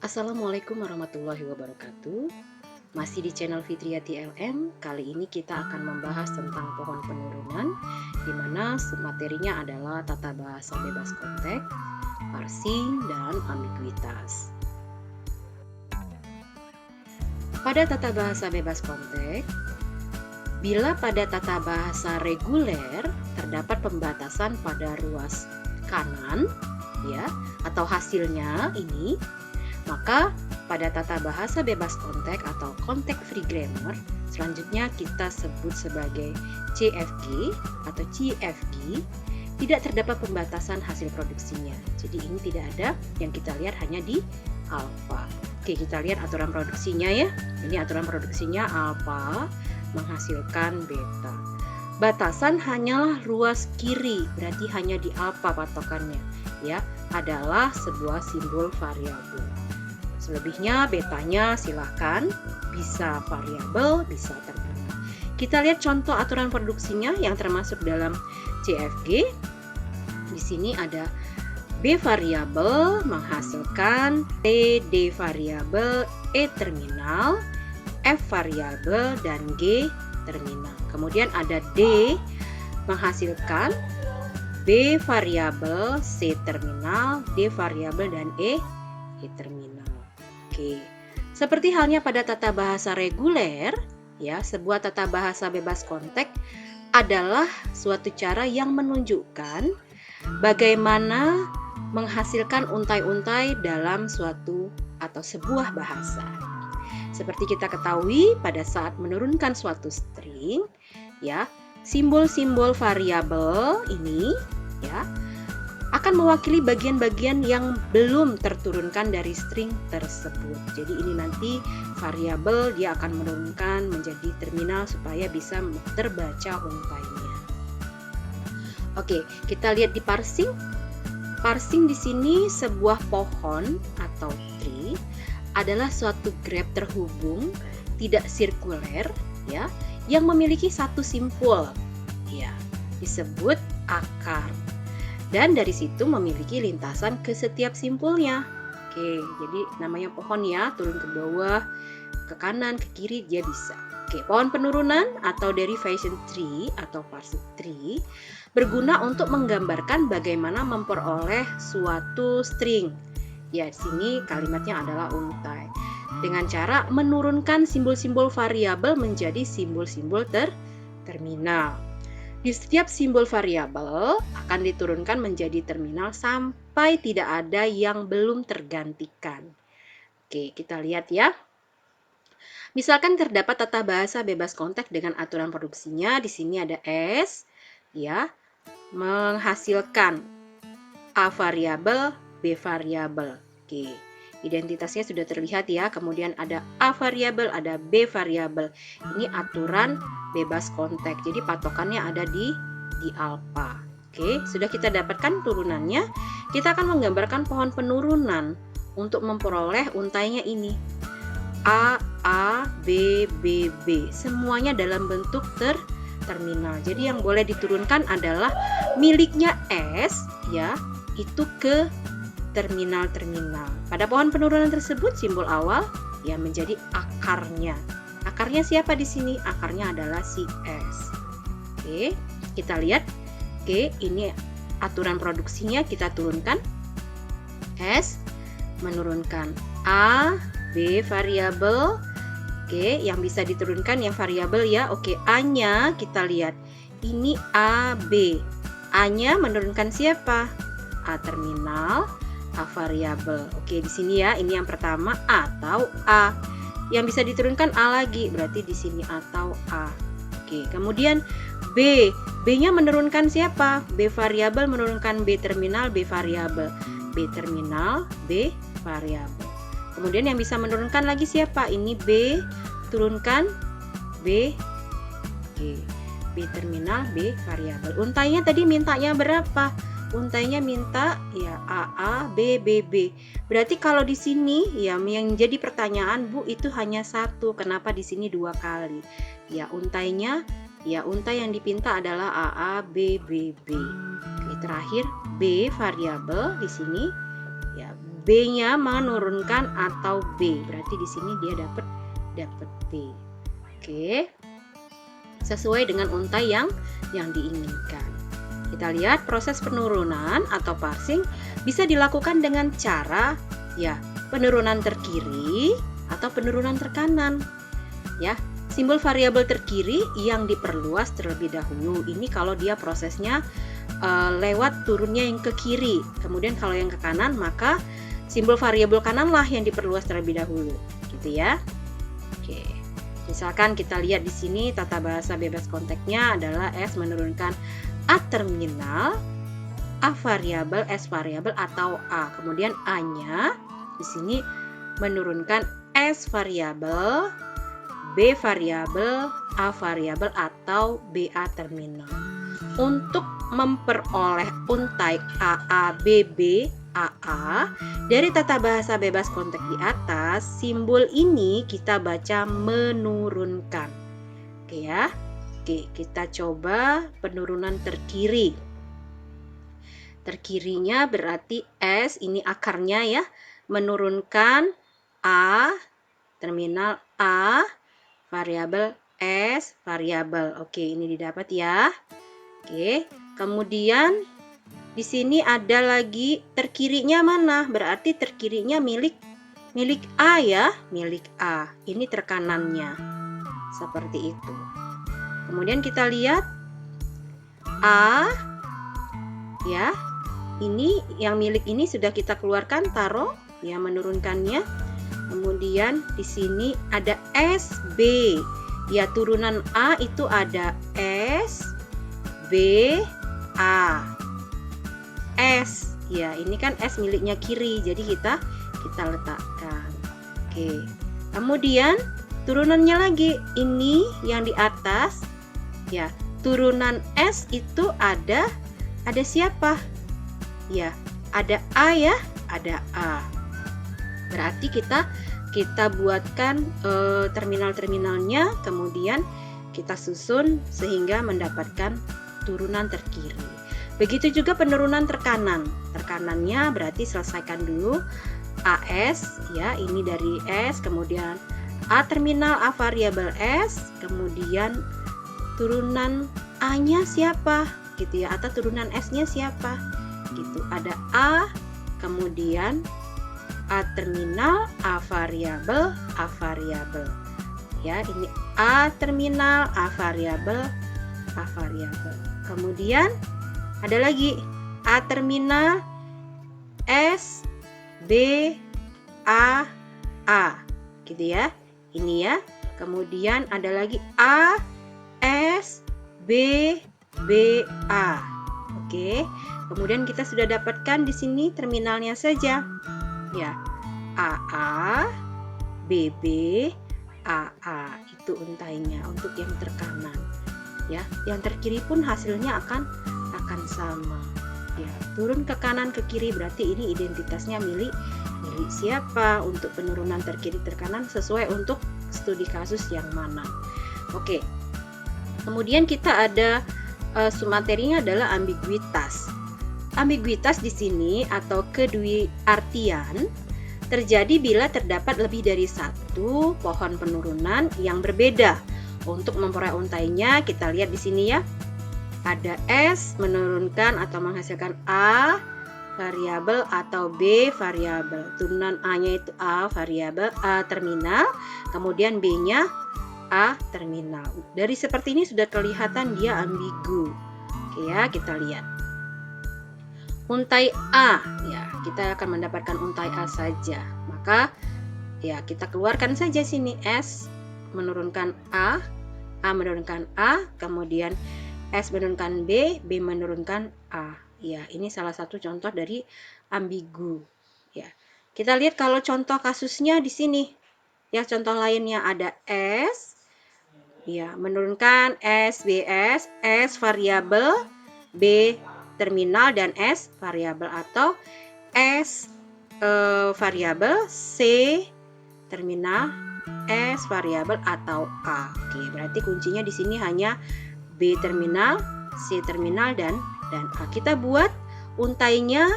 Assalamualaikum warahmatullahi wabarakatuh. Masih di channel Fitriati LM. Kali ini kita akan membahas tentang pohon penurunan, di mana materinya adalah tata bahasa bebas konteks, parsing, dan ambiguitas. Pada tata bahasa bebas konteks, bila pada tata bahasa reguler terdapat pembatasan pada ruas kanan, ya, atau hasilnya ini, maka pada tata bahasa bebas konteks atau context free grammar, selanjutnya kita sebut sebagai CFG atau CFG, tidak terdapat pembatasan hasil produksinya. Jadi ini tidak ada, yang kita lihat hanya di alfa. Oke, kita lihat aturan produksinya ya. Ini aturan produksinya alfa menghasilkan beta. Batasan hanyalah ruas kiri, berarti hanya di alfa patokannya, ya, adalah sebuah simbol variabel. Selebihnya betanya silahkan, bisa variabel, bisa terminal. Kita lihat contoh aturan produksinya yang termasuk dalam CFG. Di sini ada B variabel menghasilkan T, D variabel, E terminal, F variabel, dan G terminal. Kemudian ada D menghasilkan B variabel, C terminal, D variabel, dan E terminal. Oke. Seperti halnya pada tata bahasa reguler, ya, sebuah tata bahasa bebas konteks adalah suatu cara yang menunjukkan bagaimana menghasilkan untai-untai dalam suatu atau sebuah bahasa. Seperti kita ketahui pada saat menurunkan suatu string, ya, simbol-simbol variabel ini, ya, akan mewakili bagian-bagian yang belum terturunkan dari string tersebut. Jadi ini nanti variabel dia akan menurunkan menjadi terminal supaya bisa terbaca untainya. Oke, kita lihat di parsing. Parsing di sini sebuah pohon atau tree adalah suatu graph terhubung tidak sirkuler, ya, yang memiliki satu simpul, ya, disebut akar. Dan dari situ memiliki lintasan ke setiap simpulnya. Oke, jadi namanya pohon ya, turun ke bawah, ke kanan, ke kiri, dia bisa. Oke, pohon penurunan atau derivation tree atau parsing tree berguna untuk menggambarkan bagaimana memperoleh suatu string. Ya, di sini kalimatnya adalah untai. Dengan cara menurunkan simbol-simbol variabel menjadi simbol-simbol terminal. Di setiap simbol variabel akan diturunkan menjadi terminal sampai tidak ada yang belum tergantikan. Oke, kita lihat ya. Misalkan terdapat tata bahasa bebas konteks dengan aturan produksinya. Di sini ada S, ya, menghasilkan A variabel, B variabel. Oke, identitasnya sudah terlihat ya. Kemudian ada A variabel, ada B variabel. Ini aturan bebas konteks. Jadi patokannya ada di alfa. Oke, sudah kita dapatkan turunannya. Kita akan menggambarkan pohon penurunan untuk memperoleh untainya ini. A, B, B, B. Semuanya dalam bentuk terminal. Jadi yang boleh diturunkan adalah miliknya S, ya, itu ke terminal-terminal. Pada pohon penurunan tersebut simbol awal ya menjadi akarnya. Akarnya siapa di sini? Akarnya adalah si S. Oke, kita lihat. Oke, ini aturan produksinya kita turunkan. S menurunkan A, B variabel. Oke, yang bisa diturunkan yang variabel ya. Oke, A-nya kita lihat. Ini A, B. A-nya menurunkan siapa? A terminal, A variabel. Oke, di sini ya, ini yang pertama atau A. Yang bisa diturunkan A lagi, berarti di sini atau A. Oke, kemudian B. B-nya menurunkan siapa? B variabel menurunkan B terminal, B variabel. B terminal, B variabel. Kemudian yang bisa menurunkan lagi siapa? Ini B, turunkan B. Oke, B terminal, B variabel. Untainya tadi mintanya berapa? Untainya minta ya A, B, B, B. Berarti kalau di sini ya yang jadi pertanyaan, Bu, itu hanya satu. Kenapa di sini dua kali? Ya untainya, ya untai yang dipinta adalah A, B, B, B. Oke, terakhir B variabel di sini. Ya B-nya menurunkan atau B. Berarti di sini dia dapat B. Oke. Sesuai dengan untai yang diinginkan. Kita lihat proses penurunan atau parsing bisa dilakukan dengan cara ya penurunan terkiri atau penurunan terkanan. Ya, simbol variabel terkiri yang diperluas terlebih dahulu. Ini kalau dia prosesnya lewat turunnya yang ke kiri. Kemudian kalau yang ke kanan maka simbol variabel kananlah yang diperluas terlebih dahulu, gitu ya. Oke. Misalkan kita lihat di sini tata bahasa bebas konteksnya adalah S menurunkan A terminal, A variabel, S variabel atau A. Kemudian A-nya di sini menurunkan S variabel, B variabel, A variabel atau BA terminal. Untuk memperoleh untai AA, BB, AA dari tata bahasa bebas konteks di atas, simbol ini kita baca menurunkan. Oke ya. Oke, kita coba penurunan terkiri. Terkirinya berarti S, ini akarnya ya, menurunkan A, terminal A, variabel S, variabel. Oke, ini didapat ya. Oke, kemudian di sini ada lagi terkirinya mana? Berarti terkirinya milik A ya, milik A. Ini terkanannya. Seperti itu. Kemudian kita lihat A ya. Ini yang milik ini sudah kita keluarkan, taruh ya menurunkannya. Kemudian di sini ada SB. Ya, turunan A itu ada S, B, A. S. Ya, ini kan S miliknya kiri. Jadi kita letakkan. Oke. Kemudian turunannya lagi. Ini yang di atas. Ya, turunan S itu ada siapa? Ya, ada A ya, ada A. Berarti kita buatkan terminal-terminalnya, kemudian kita susun sehingga mendapatkan turunan terkiri. Begitu juga penurunan terkanan. Terkanannya berarti selesaikan dulu AS ya, ini dari S, kemudian A terminal, A variabel S, kemudian turunan A-nya siapa gitu ya, atau turunan S-nya siapa gitu. Ada A, kemudian A terminal, A variabel, A variabel. Ya, ini A terminal, A variabel, A variabel. Kemudian ada lagi A terminal, S, B, A, gitu ya. Ini ya. Kemudian ada lagi A, S, B, A. Oke. Kemudian kita sudah dapatkan di sini terminalnya saja. Ya. AA, BB, AA. Itu untainya untuk yang terkanan. Ya, yang terkiri pun hasilnya akan sama. Ya, turun ke kanan ke kiri berarti ini identitasnya milik siapa untuk penurunan terkiri terkanan sesuai untuk studi kasus yang mana. Oke. Kemudian kita ada submaterinya adalah ambiguitas. Ambiguitas di sini atau kedua-artian terjadi bila terdapat lebih dari satu pohon penurunan yang berbeda. Untuk memperoleh untainya kita lihat di sini ya. Ada S menurunkan atau menghasilkan A variabel atau B variabel. Turunan A-nya itu A variabel, A terminal, kemudian B-nya A terminal. Dari seperti ini sudah kelihatan dia ambigu. Oke ya, kita lihat. Untai A, ya, kita akan mendapatkan untai A saja. Maka ya kita keluarkan saja sini S menurunkan A menurunkan A, kemudian S menurunkan B, B menurunkan A. Ya, ini salah satu contoh dari ambigu. Ya, kita lihat kalau contoh kasusnya di sini. Ya, contoh lainnya ada S, ya menurunkan S, BS, S variabel, B terminal dan S variabel atau S variabel, C terminal, S variabel atau A. Oke, berarti kuncinya di sini hanya B terminal, C terminal dan A. Kita buat untainya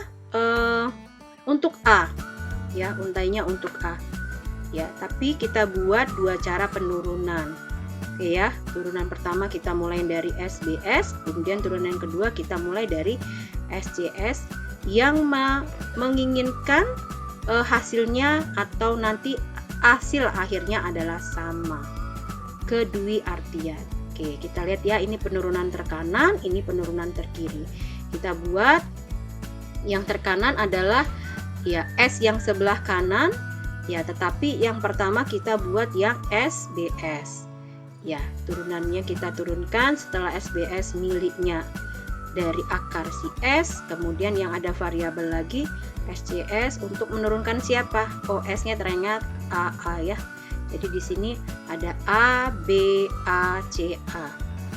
untuk A. ya, untainya untuk A. Ya, tapi kita buat dua cara penurunan. Oke ya, turunan pertama kita mulai dari SBS, kemudian turunan kedua kita mulai dari SCS yang menginginkan hasilnya atau nanti hasil akhirnya adalah sama. Kedui artian. Oke, kita lihat ya, ini penurunan terkanan, ini penurunan terkiri. Kita buat yang terkanan adalah ya S yang sebelah kanan, ya, tetapi yang pertama kita buat yang SBS. Ya, turunannya kita turunkan setelah SBS miliknya dari akar si S, kemudian yang ada variabel lagi SCS untuk menurunkan siapa? Oh, S-nya ternyata AA ya. Jadi di sini ada A, B, A, C, A.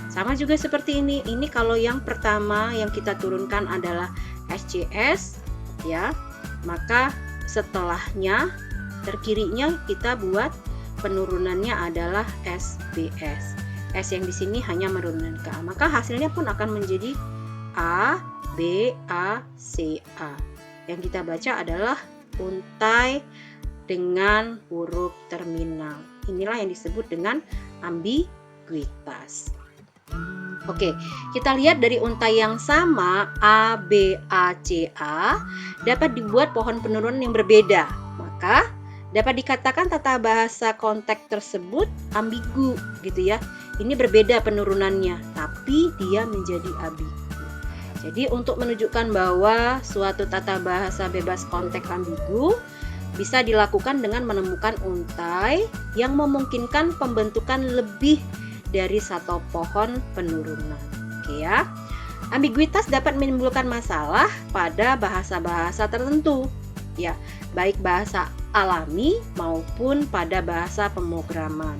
Sama juga seperti ini. Ini kalau yang pertama yang kita turunkan adalah SCS ya, maka setelahnya terkirinya kita buat penurunannya adalah SBS. S yang di sini hanya menurunkan ke A, maka hasilnya pun akan menjadi A, B, A, C, A. Yang kita baca adalah untai dengan huruf terminal. Inilah yang disebut dengan ambiguitas. Oke, kita lihat dari untai yang sama A, B, A, C, A dapat dibuat pohon penurunan yang berbeda. Maka dapat dikatakan tata bahasa konteks tersebut ambigu gitu ya. Ini berbeda penurunannya, tapi dia menjadi ambigu. Jadi untuk menunjukkan bahwa suatu tata bahasa bebas konteks ambigu bisa dilakukan dengan menemukan untai yang memungkinkan pembentukan lebih dari satu pohon penurunan. Oke ya. Ambiguitas dapat menimbulkan masalah pada bahasa-bahasa tertentu, ya, baik bahasa alami maupun pada bahasa pemrograman.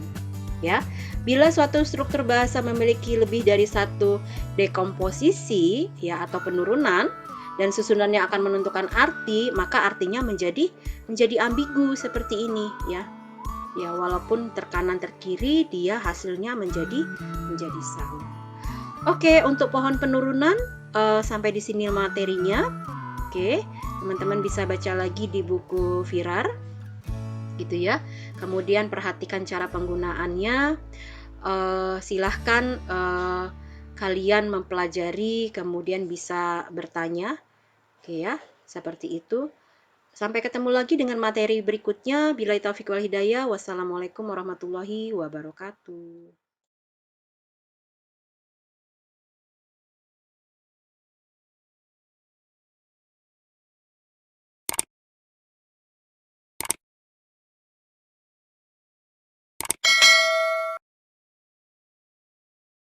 Ya, bila suatu struktur bahasa memiliki lebih dari satu dekomposisi, ya, atau penurunan, dan susunannya akan menentukan arti, maka artinya menjadi ambigu seperti ini, ya. Ya, walaupun terkanan terkiri dia hasilnya menjadi sama. Oke, untuk pohon penurunan sampai di sini materinya. Oke, teman-teman bisa baca lagi di buku Virar gitu ya. Kemudian perhatikan cara penggunaannya. Silahkan kalian mempelajari, kemudian bisa bertanya. Oke ya, seperti itu. Sampai ketemu lagi dengan materi berikutnya. Billahi taufiq wal hidayah. Wassalamualaikum warahmatullahi wabarakatuh.